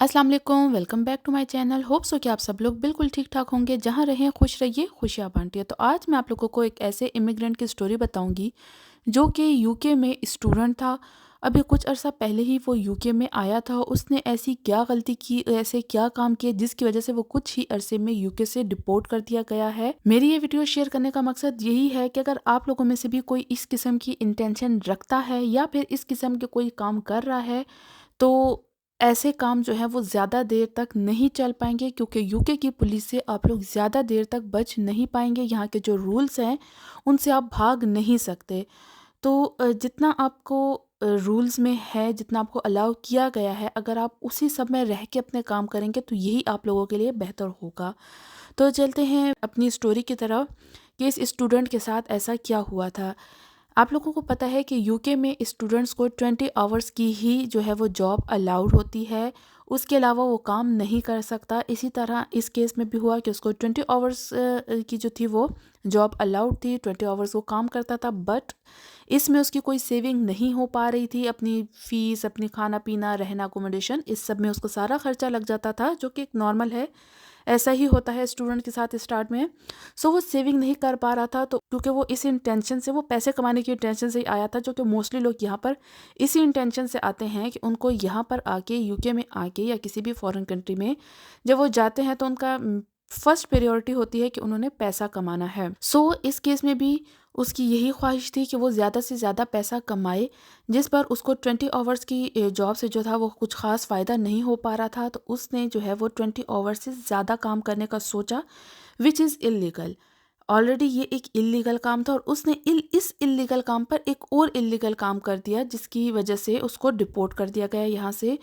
अस्सलाम वालेकुम, welcome back to my channel. Hope so कि आप सब लोग बिल्कुल ठीक ठाक होंगे, जहाँ रहें खुश रहिए, खुशियाँ बांटिए। तो आज मैं आप लोगों को एक ऐसे इमिग्रेंट की स्टोरी बताऊंगी जो कि यूके में स्टूडेंट था। अभी कुछ अरसा पहले ही वो यूके में आया था। उसने ऐसी क्या गलती की, ऐसे क्या काम किए जिसकी वजह से वो कुछ ही अरसे में यूके से डिपोर्ट कर दिया गया है। मेरी ये वीडियो शेयर करने का मकसद यही है कि अगर आप लोगों में से भी कोई इस किस्म की इंटेंशन रखता है या फिर इस किस्म के कोई काम कर रहा है, तो ऐसे काम जो है वो ज़्यादा देर तक नहीं चल पाएंगे, क्योंकि यूके की पुलिस से आप लोग ज़्यादा देर तक बच नहीं पाएंगे। यहाँ के जो रूल्स हैं उनसे आप भाग नहीं सकते। तो जितना आपको रूल्स में है, जितना आपको अलाउ किया गया है, अगर आप उसी सब में रह के अपने काम करेंगे तो यही आप लोगों के लिए बेहतर होगा। तो चलते हैं अपनी स्टोरी की तरफ कि इस स्टूडेंट के साथ ऐसा क्या हुआ था। आप लोगों को पता है कि यूके में स्टूडेंट्स को 20 आवर्स की ही जो है वो जॉब अलाउड होती है, उसके अलावा वो काम नहीं कर सकता। इसी तरह इस केस में भी हुआ कि उसको 20 आवर्स की जो थी वो जॉब अलाउड थी, 20 आवर्स वो काम करता था, बट इसमें उसकी कोई सेविंग नहीं हो पा रही थी। अपनी फ़ीस, अपनी खाना पीना, रहना, अकोमोडेशन, इस सब में उसको सारा खर्चा लग जाता था, जो कि एक नॉर्मल है। ऐसा ही होता है स्टूडेंट के साथ स्टार्ट में। सो वो सेविंग नहीं कर पा रहा था, तो क्योंकि वो इस इंटेंशन से, वो पैसे कमाने की इंटेंशन से ही आया था, जो कि मोस्टली लोग यहाँ पर इसी इंटेंशन से आते हैं कि उनको यहाँ पर आके, यूके में आके या किसी भी फॉरेन कंट्री में जब वो जाते हैं तो उनका फर्स्ट प्रायोरिटी होती है कि उन्होंने पैसा कमाना है। सो इस केस में भी उसकी यही ख्वाहिश थी कि वो ज़्यादा से ज़्यादा पैसा कमाए, जिस पर उसको 20 आवर्स की जॉब से जो था वो कुछ ख़ास फ़ायदा नहीं हो पा रहा था। तो उसने जो है वो 20 आवर्स से ज़्यादा काम करने का सोचा, विच इज़ इलीगल। ऑलरेडी ये एक इल्लीगल काम था और उसने इस इल्लीगल काम पर एक और इल्लीगल काम कर दिया, जिसकी वजह से उसको डिपोर्ट कर दिया गया यहाँ से।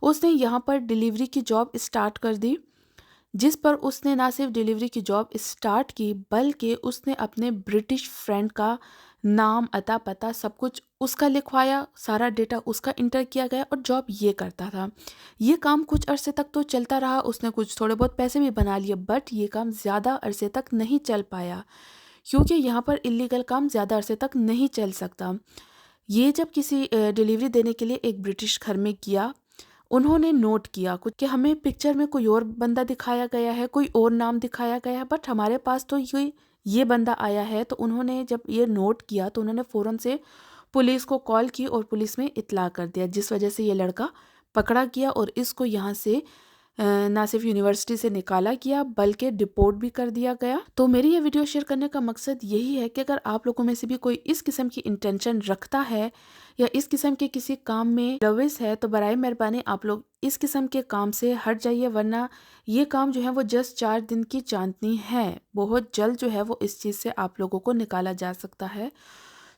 उसने यहाँ पर डिलीवरी की जॉब स्टार्ट कर दी, जिस पर उसने ना सिर्फ डिलीवरी की जॉब स्टार्ट की, बल्कि उसने अपने ब्रिटिश फ्रेंड का नाम, अता, पता सब कुछ उसका लिखवाया, सारा डेटा उसका इंटर किया गया और जॉब ये करता था। ये काम कुछ अरसे तक तो चलता रहा, उसने कुछ थोड़े बहुत पैसे भी बना लिए, बट ये काम ज़्यादा अरसे तक नहीं चल पाया, क्योंकि यहाँ पर इलीगल काम ज़्यादा अरसे तक नहीं चल सकता। ये जब किसी डिलीवरी देने के लिए एक ब्रिटिश घर में गया, उन्होंने नोट किया कुछ कि हमें पिक्चर में कोई और बंदा दिखाया गया है, कोई और नाम दिखाया गया है, बट हमारे पास तो ये बंदा आया है। तो उन्होंने जब ये नोट किया तो उन्होंने फ़ौरन से पुलिस को कॉल की और पुलिस में इत्तला कर दिया, जिस वजह से ये लड़का पकड़ा गया और इसको यहाँ से ना सिर्फ यूनिवर्सिटी से निकाला गया बल्कि डिपोर्ट भी कर दिया गया। तो मेरी ये वीडियो शेयर करने का मकसद यही है कि अगर आप लोगों में से भी कोई इस किस्म की इंटेंशन रखता है या इस किस्म के किसी काम में लविस है, तो बराए मेहरबानी आप लोग इस किस्म के काम से हट जाइए, वरना ये काम जो है वो जस्ट 4 दिन की चांदनी है। बहुत जल्द जो है वो इस चीज़ से आप लोगों को निकाला जा सकता है।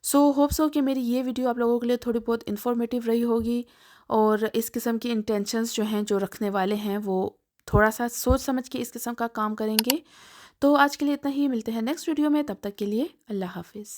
सो होप सो कि मेरी ये वीडियो आप लोगों के लिए थोड़ी बहुत इन्फॉर्मेटिव रही होगी और इस किस्म की इंटेंशंस जो हैं, जो रखने वाले हैं, वो थोड़ा सा सोच समझ के इस किस्म का काम करेंगे। तो आज के लिए इतना ही, मिलते हैं नेक्स्ट वीडियो में, तब तक के लिए अल्लाह हाफिज़।